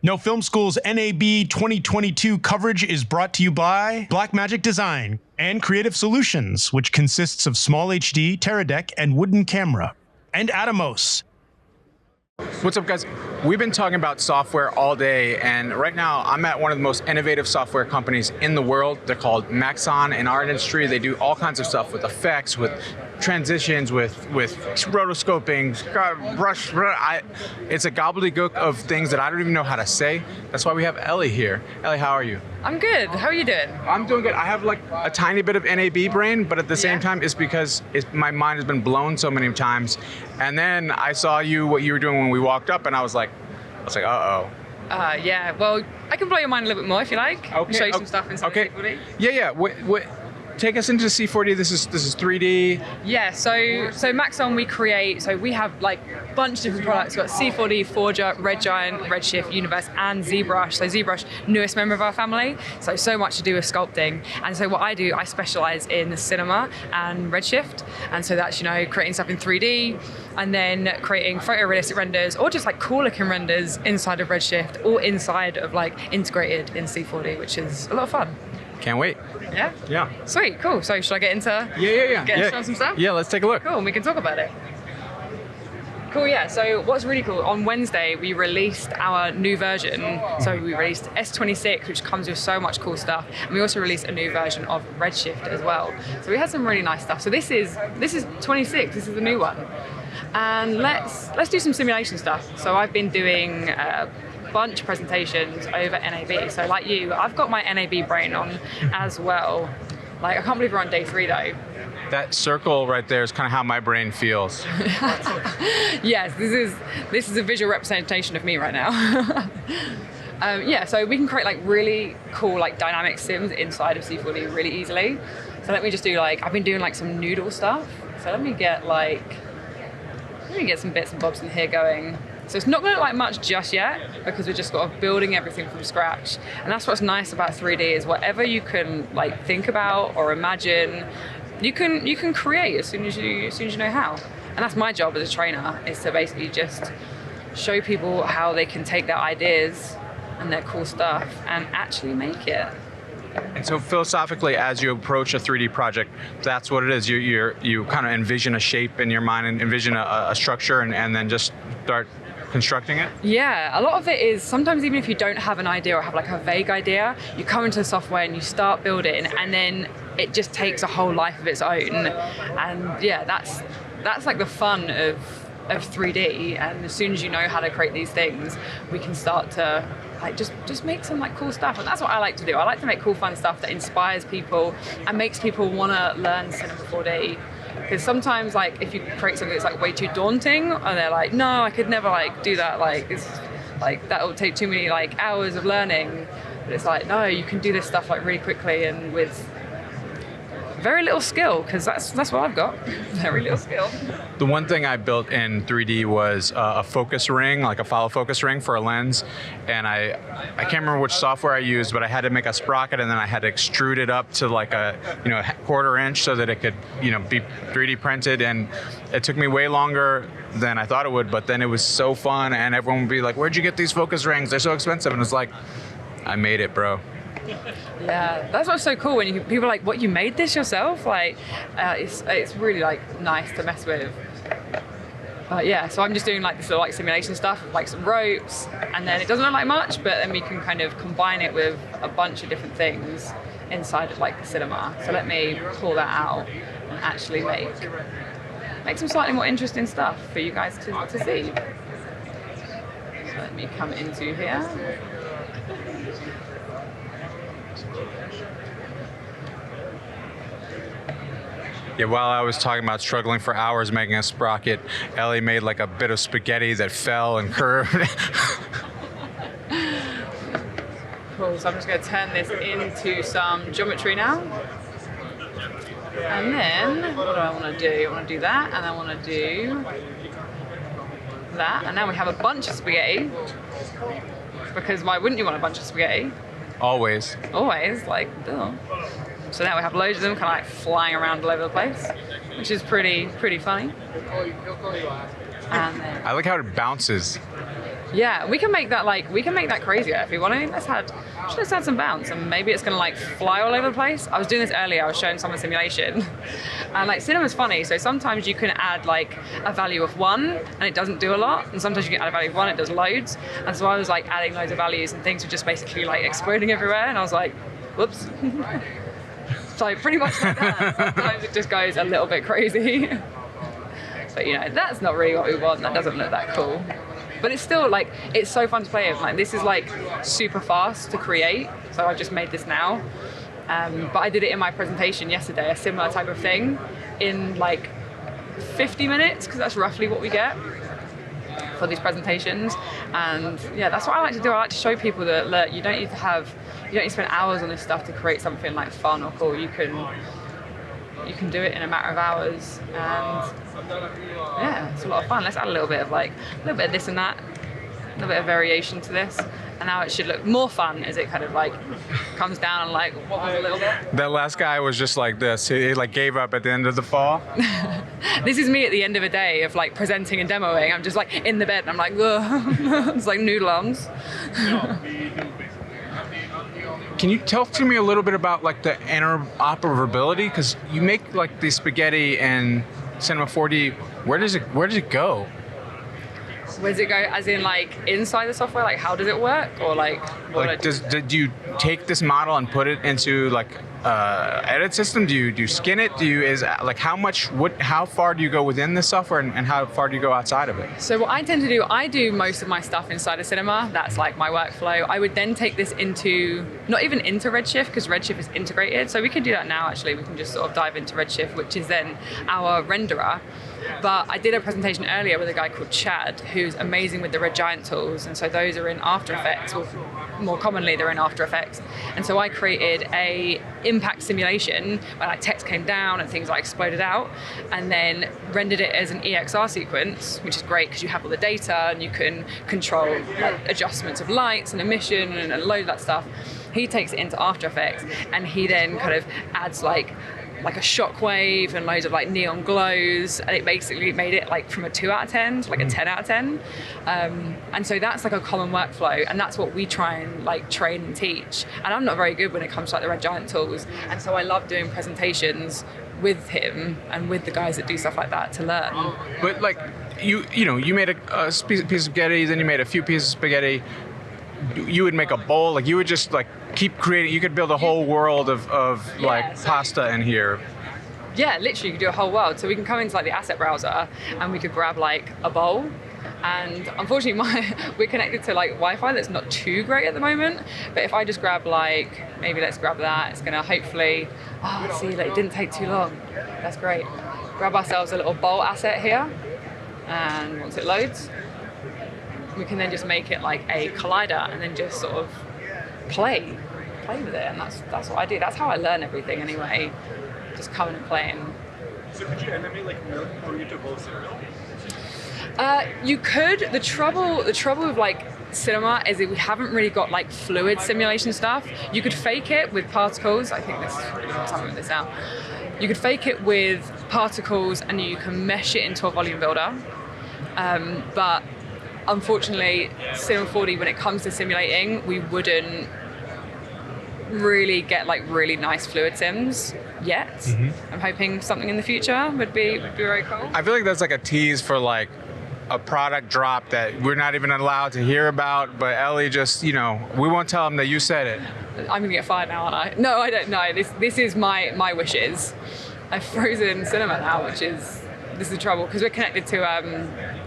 No Film School's NAB 2022 coverage is brought to you by Blackmagic Design and Creative Solutions, which consists of Small HD, Teradek, and Wooden Camera, and Atomos. What's up, guys? We've been talking about software all day, and right now I'm at one of the most innovative software companies in the world. They're called Maxon. In our industry, they do all kinds of stuff with effects, with transitions, with rotoscoping, brush. It's a gobbledygook of things that I don't even know how to say. That's why we have Elly here. Elly, how are you? I'm good. How are you doing? I'm doing good. I have like a tiny bit of NAB brain, but at the same time, it's because my mind has been blown so many times. And then I saw what you were doing when we walked up, and I was like, uh-oh. Yeah, well, I can blow your mind a little bit more if you like. Okay. Show you some stuff inside okay. C4D. Yeah. What? Take us into C4D. This is 3D. Yeah, so Maxon, we have like a bunch of different products. We've got C4D, Forger, Red Giant, Redshift, Universe, and ZBrush. So ZBrush, newest member of our family. So much to do with sculpting. And so what I do, I specialize in cinema and Redshift. And so that's, creating stuff in 3D, and then creating photorealistic renders, or just like cool looking renders inside of Redshift, or inside of like integrated in C4D, which is a lot of fun. Can't wait. Yeah? Yeah. Sweet, cool. So should I get into on some stuff? Yeah, let's take a look. Cool, and we can talk about it. Cool, yeah. So what's really cool, on Wednesday we released our new version. So we released S26, which comes with so much cool stuff. And we also released a new version of Redshift as well. So we had some really nice stuff. So this is 26, this is the new one. And let's do some simulation stuff. So I've been doing bunch of presentations over NAB. So like you, I've got my NAB brain on as well. Like, I can't believe we're on day 3 though. That circle right there is kind of how my brain feels. Yes, this is a visual representation of me right now. Yeah, so we can create like really cool like dynamic sims inside of C4D really easily. So let me just do I've been doing like some noodle stuff. So let me get some bits and bobs in here going. So it's not going to look like much just yet, because we're just sort of building everything from scratch. And that's what's nice about 3D, is whatever you can like think about or imagine, you can create as soon as you know how. And that's my job as a trainer, is to basically just show people how they can take their ideas and their cool stuff and actually make it. And so philosophically, as you approach a 3D project, that's what it is. You kind of envision a shape in your mind and envision a structure, and then just start constructing it? Yeah, a lot of it is sometimes, even if you don't have an idea or have like a vague idea, you come into the software and you start building, and then it just takes a whole life of its own. And yeah, that's like the fun of 3D. And as soon as you know how to create these things, we can start to like just make some like cool stuff. And that's what I like to do. I like to make cool, fun stuff that inspires people and makes people want to learn Cinema 4D. Because sometimes, like, if you create something that's like way too daunting, and they're like, no, I could never like do that. Like, it's like that will take too many like hours of learning. But it's like, no, you can do this stuff like really quickly and with very little skill, because that's what I've got. Very little skill. The one thing I built in 3D was a focus ring, like a follow focus ring for a lens, and I can't remember which software I used, but I had to make a sprocket, and then I had to extrude it up to like a 1/4 inch so that it could be 3D printed, and it took me way longer than I thought it would, but then it was so fun, and everyone would be like, "Where'd you get these focus rings? They're so expensive," and it's like, I made it, bro. Yeah, that's what's so cool when people are like, "What, you made this yourself?" Like, it's really like nice to mess with. But yeah, so I'm just doing like this little like simulation stuff, like some ropes, and then it doesn't look like much, but then we can kind of combine it with a bunch of different things inside of like the cinema. So let me pull that out and actually make some slightly more interesting stuff for you guys to see. So let me come into here. Yeah, while I was talking about struggling for hours making a sprocket, Elly made like a bit of spaghetti that fell and curved. Cool, so I'm just going to turn this into some geometry now. And then, what do I want to do? I want to do that, and I want to do that. And now we have a bunch of spaghetti. Because why wouldn't you want a bunch of spaghetti? Always. Always, like, duh. So now we have loads of them kind of like flying around all over the place, which is pretty funny. And then, I like how it bounces. Yeah, we can make that crazier if we want to. Let's add some bounce, and maybe it's gonna like fly all over the place. I was doing this earlier. I was showing someone simulation, and like cinema's funny. So sometimes you can add like a value of 1, and it doesn't do a lot, and sometimes you can add a value of 1, it does loads. And so I was like adding loads of values, and things were just basically like exploding everywhere, and I was like, whoops. So pretty much like that. Sometimes it just goes a little bit crazy. But you know, that's not really what we want. That doesn't look that cool. But it's still like, it's so fun to play with. Like this is like super fast to create. So I've just made this now. But I did it in my presentation yesterday, a similar type of thing in like 50 minutes, because that's roughly what we get for these presentations. And yeah, that's what I like to do. I like to show people that look, you don't need to spend hours on this stuff to create something like fun or cool. You can do it in a matter of hours, and yeah, it's a lot of fun. Let's add a little bit of this and that, a little bit of variation to this, and now it should look more fun as it kind of like comes down and like wobbles a little bit. That last guy was just like this. He like gave up at the end of the fall. This is me at the end of a day of like presenting and demoing. I'm just like in the bed and I'm like, ugh. It's like noodle arms. Can you talk to me a little bit about like the interoperability? Because you make like the spaghetti and Cinema 4D. Where does it go? Where does it go? As in like inside the software? Like how does it work? Or like what? Like do you take this model and put it into like edit system? Do you skin it? How far do you go within the software, and how far do you go outside of it? So what I tend to do, I do most of my stuff inside of Cinema. That's like my workflow. I would then take this into, not even into Redshift, because Redshift is integrated. So we can do that now actually. We can just sort of dive into Redshift, which is then our renderer. But I did a presentation earlier with a guy called Chad, who's amazing with the Red Giant tools. And so those are in After Effects. Well, more commonly, they're in After Effects. And so I created a impact simulation where like text came down and things like exploded out, and then rendered it as an EXR sequence, which is great because you have all the data and you can control like adjustments of lights and emission and a load of that stuff. He takes it into After Effects, and he then kind of adds like a shockwave and loads of like neon glows, and it basically made it like from a 2 out of 10 to like a 10 out of 10. And so that's like a common workflow, and that's what we try and like train and teach. And I'm not very good when it comes to like the Red Giant tools, and so I love doing presentations with him and with the guys that do stuff like that to learn. But like you made a piece of spaghetti, then you made a few pieces of spaghetti. You would make a bowl, like you would just like keep creating. You could build a whole world of pasta in here. Yeah, literally you could do a whole world. So we can come into like the asset browser and we could grab like a bowl. And unfortunately we're connected to like Wi-Fi that's not too great at the moment. But if I just grab like, maybe let's grab that, it's gonna hopefully, see, like, it didn't take too long. That's great. Grab ourselves a little bowl asset here. And once it loads, we can then just make it like a collider and then just sort of play with it. And that's what I do. That's how I learn everything anyway. Just coming and playing. So could you animate like milk for you to bowl cereal? You could. The trouble with like Cinema is that we haven't really got like fluid simulation stuff. You could fake it with particles. I think something with this out. You could fake it with particles and you can mesh it into a volume builder. But unfortunately, Cinema 4D, when it comes to simulating, we wouldn't really get like really nice fluid sims yet. Mm-hmm. I'm hoping something in the future would be very cool. I feel like that's like a tease for like a product drop that we're not even allowed to hear about, but Elly just, we won't tell him that you said it. I'm gonna get fired now, aren't I? No, I don't know. This is my wishes. I've frozen Cinema now, this is the trouble, because we're connected to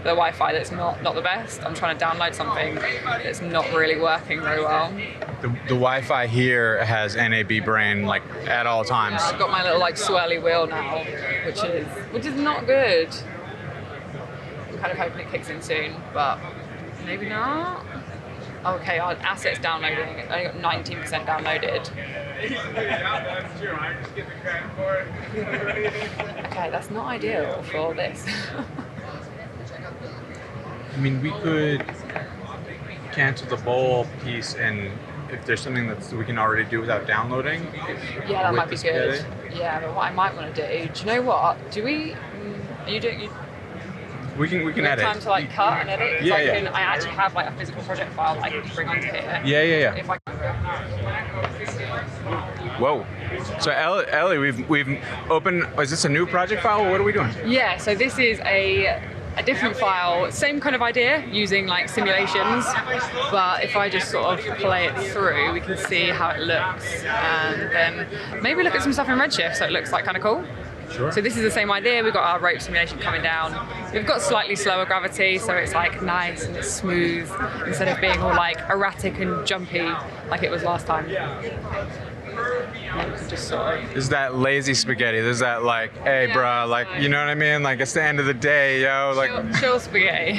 the Wi-Fi that's not the best. I'm trying to download something that's not really working very well. The Wi-Fi here has NAB brain like at all times. Yeah, I've got my little like swirly wheel now, which is not good. I'm kind of hoping it kicks in soon, but maybe not. Okay, our asset's downloading. I only got 19% downloaded. Okay, that's not ideal for this. I mean, we could cancel the bowl piece, and if there's something that we can already do without downloading. Yeah, that might be good. Yeah, but what I might want to do you know what? Are you doing? We can We have edit. time to like cut and edit. 'Cause Yeah, I actually have like a physical project file that I can bring onto here. Yeah. If I Whoa. So Elly, we've opened. Is this a new project file? What are we doing? Yeah, so this is a different file, same kind of idea, using like simulations, but if I just sort of play it through, we can see how it looks, and then maybe look at some stuff in Redshift, so it looks like kind of cool. Sure. So this is the same idea. We've got our rope simulation coming down. We've got slightly slower gravity, so it's like nice and it's smooth instead of being all like erratic and jumpy like it was last time. And we can just sort of, This is that lazy spaghetti. This is that like, hey, Yeah, bruh, like, fine. you know what I mean? Like, it's the end of the day, yo. Like, chill spaghetti.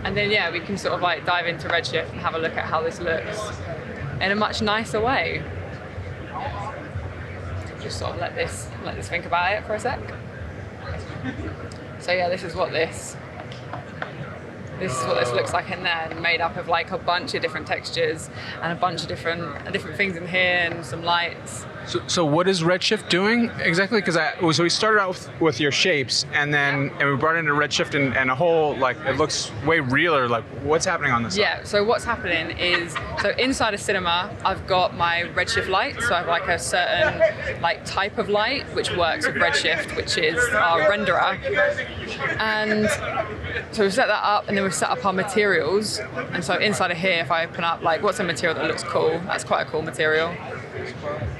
And then yeah, we can sort of like dive into Redshift and have a look at how this looks in a much nicer way. Just sort of let this think about it for a sec. So yeah, this is what this looks like in there, and made up of like a bunch of different textures and a bunch of different things in here and some lights. so what is Redshift doing exactly? Because so we started out with your shapes, and then we brought it into Redshift and a whole, like, it looks way realer. Like, what's happening on this side? Yeah, so what's happening is, so inside of Cinema, I've got my Redshift light. So I have like a certain like type of light which works with Redshift, which is our renderer. And so we've set that up, and then we've set up our materials. And so inside of here, if I open up, like, what's a material that looks cool? That's quite a cool material.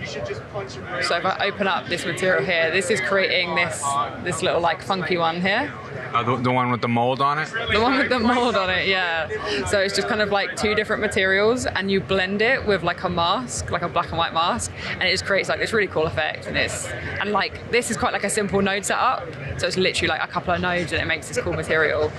So if I open up this material here, this is creating this little like funky one here. The one with the mold on it? The one with the mold on it, yeah. So it's just kind of like two different materials, and you blend it with like a mask, like a black and white mask, and it just creates like this really cool effect. And like this is quite like a simple node setup, so it's literally like a couple of nodes, and it makes this cool material.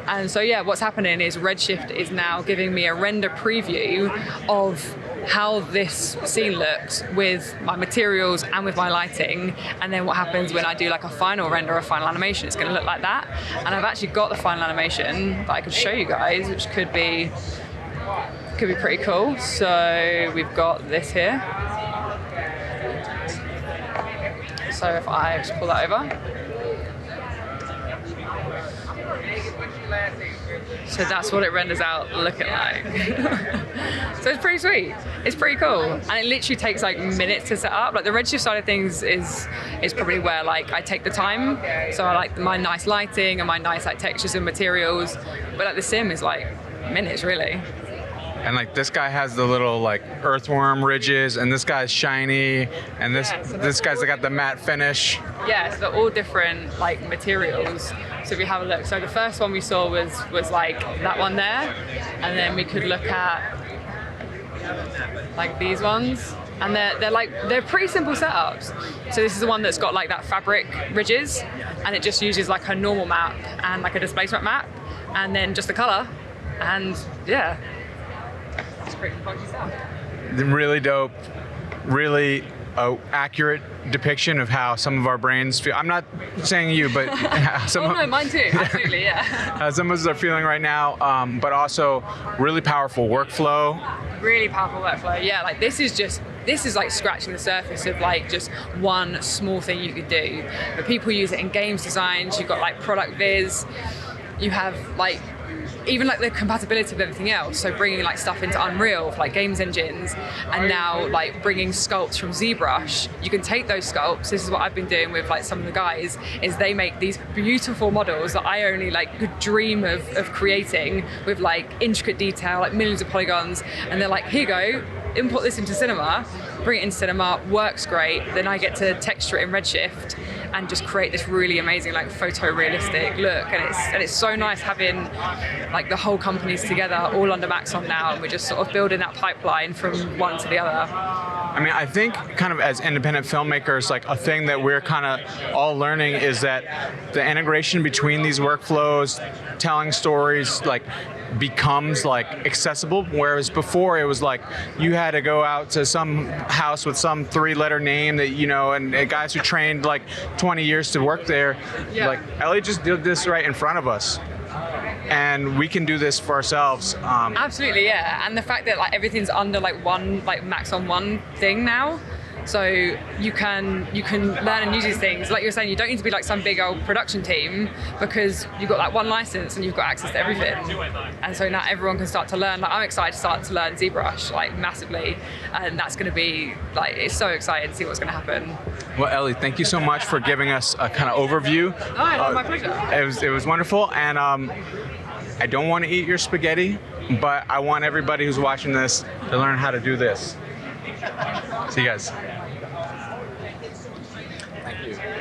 And so yeah, what's happening is Redshift is now giving me a render preview of how this scene looks with my materials and with my lighting, and then what happens when I do like a final render or final animation, it's going to look like that. And I've actually got the final animation that I could show you guys, which could be pretty cool. So we've got this here. So if I just pull that over, so that's what it renders out looking like. So it's pretty sweet. It's pretty cool, and it literally takes like minutes to set up. Like the Redshift side of things is probably where like I take the time. So I like my nice lighting and my nice like textures and materials, but like the sim is like minutes really. And like this guy has the little like earthworm ridges, and this guy's shiny, and this guy's got the matte finish. Yeah, so they're all different like materials. So if we have a look, so the first one we saw was like that one there, and then we could look at like these ones, and they're pretty simple setups. So this is the one that's got like that fabric ridges, and it just uses like a normal map and like a displacement map, and then just the color, and yeah, it's pretty funky stuff. Really dope, really accurate depiction of how some of our brains feel. I'm not saying you, but Mine too. Absolutely, yeah. How some of us are feeling right now, but also really powerful workflow. Really powerful workflow. Yeah, like this is like scratching the surface of like just one small thing you could do. But people use it in games designs. You've got like product viz. You have like even like the compatibility of everything else. So bringing like stuff into Unreal for like games engines, and now like bringing sculpts from ZBrush. You can take those sculpts. This is what I've been doing with like some of the guys, is they make these beautiful models that I only like could dream of creating with like intricate detail, like millions of polygons. And they're like, here you go, import this into Cinema, bring it into Cinema, works great. Then I get to texture it in Redshift and just create this really amazing like photorealistic look. And it's so nice having like the whole companies together all under Maxon now, and we're just sort of building that pipeline from one to the other. I mean, I think kind of as independent filmmakers, like a thing that we're kind of all learning is that the integration between these workflows, telling stories, like becomes like accessible, whereas before it was like you had to go out to some house with some 3-letter name that, you know, and guys who trained like 20 years to work there. Yeah. Like Elly just did this right in front of us, and we can do this for ourselves. Absolutely, yeah. And the fact that like everything's under like one like Maxon one thing now. So you can learn and use these things. Like you were saying, you don't need to be like some big old production team because you've got like one license and you've got access to everything. And so now everyone can start to learn. Like I'm excited to start to learn ZBrush like massively, and that's going to be like, it's so exciting to see what's going to happen. Well, Elly, thank you so much for giving us a kind of overview. Oh, my pleasure. It was wonderful, and I don't want to eat your spaghetti, but I want everybody who's watching this to learn how to do this. See you guys.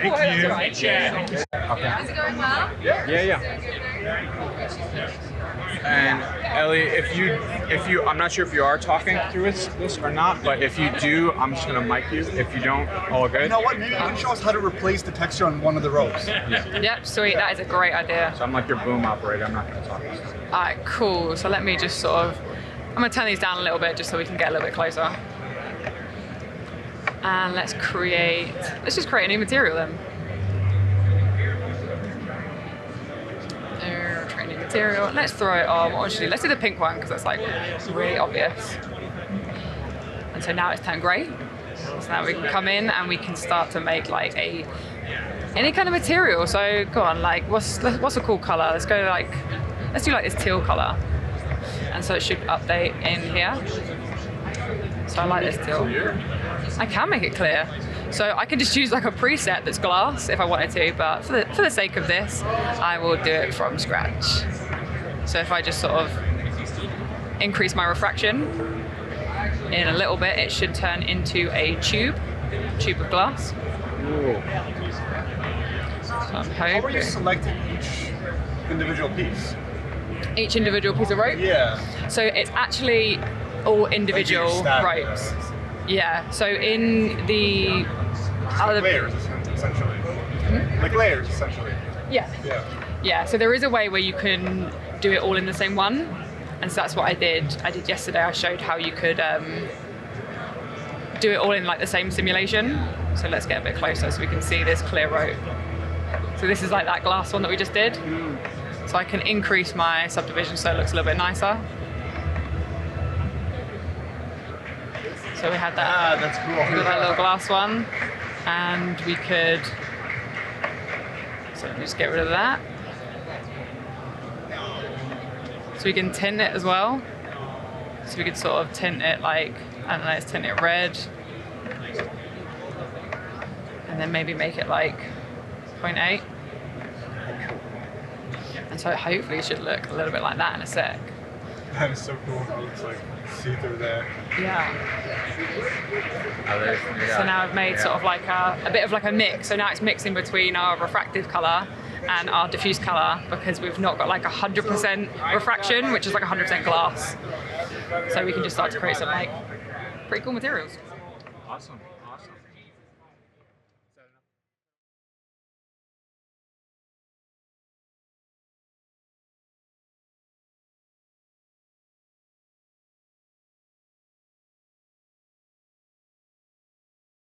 Thank you. Thank you. Right. Yeah. Okay. Is it going well? Yeah. And Elly, if you, I'm not sure if you are talking through this or not, but if you do, I'm just gonna mic you. If you don't, all good. You know what? Maybe you can show us how to replace the texture on one of the rows. Yep, sweet. That is a great idea. So I'm like your boom operator. I'm not gonna talk. All right, cool. So let me just sort of, I'm gonna turn these down a little bit just so we can get a little bit closer. And let's just create a new material then. Create a new material. Let's throw it on. What should we do? Let's do the pink one because that's like really obvious. And so now it's turned grey. So now we can come in and we can start to make like any kind of material. So go on, like what's a cool color? Let's do like this teal color. And so it should update in here. So I like this teal. I can make it clear. So I can just use like a preset that's glass if I wanted to, but for the sake of this, I will do it from scratch. So if I just sort of increase my refraction in a little bit, it should turn into a tube of glass. Ooh. So I'm How are you hoping selecting each individual piece? each individual piece of rope. Yeah. So it's actually all individual Like you stack ropes. Yeah. So in the other Layers, essentially. Like layers, essentially. yeah. Yeah. Yeah, so there is a way where you can do it all in the same one, and so that's what I did. I did yesterday. I showed how you could do it all in like the same simulation. So let's get a bit closer so we can see this clear rope. So this is like that glass one that we just did. So I can increase my subdivision so it looks a little bit nicer. So we had that. Ah, that's cool. We got that little glass one, and we could. So let me just get rid of that. So we can tint it as well. So we could sort of tint it like, I don't know, let's tint it red. And then maybe make it like 0.8. And so it hopefully should look a little bit like that in a sec. That is so cool. It looks like see through there. Yeah. So now I've made sort of like a bit of like a mix. So now it's mixing between our refractive color and our diffuse color because we've not got like 100% refraction, which is like 100% glass. So we can just start to create some like pretty cool materials. Awesome.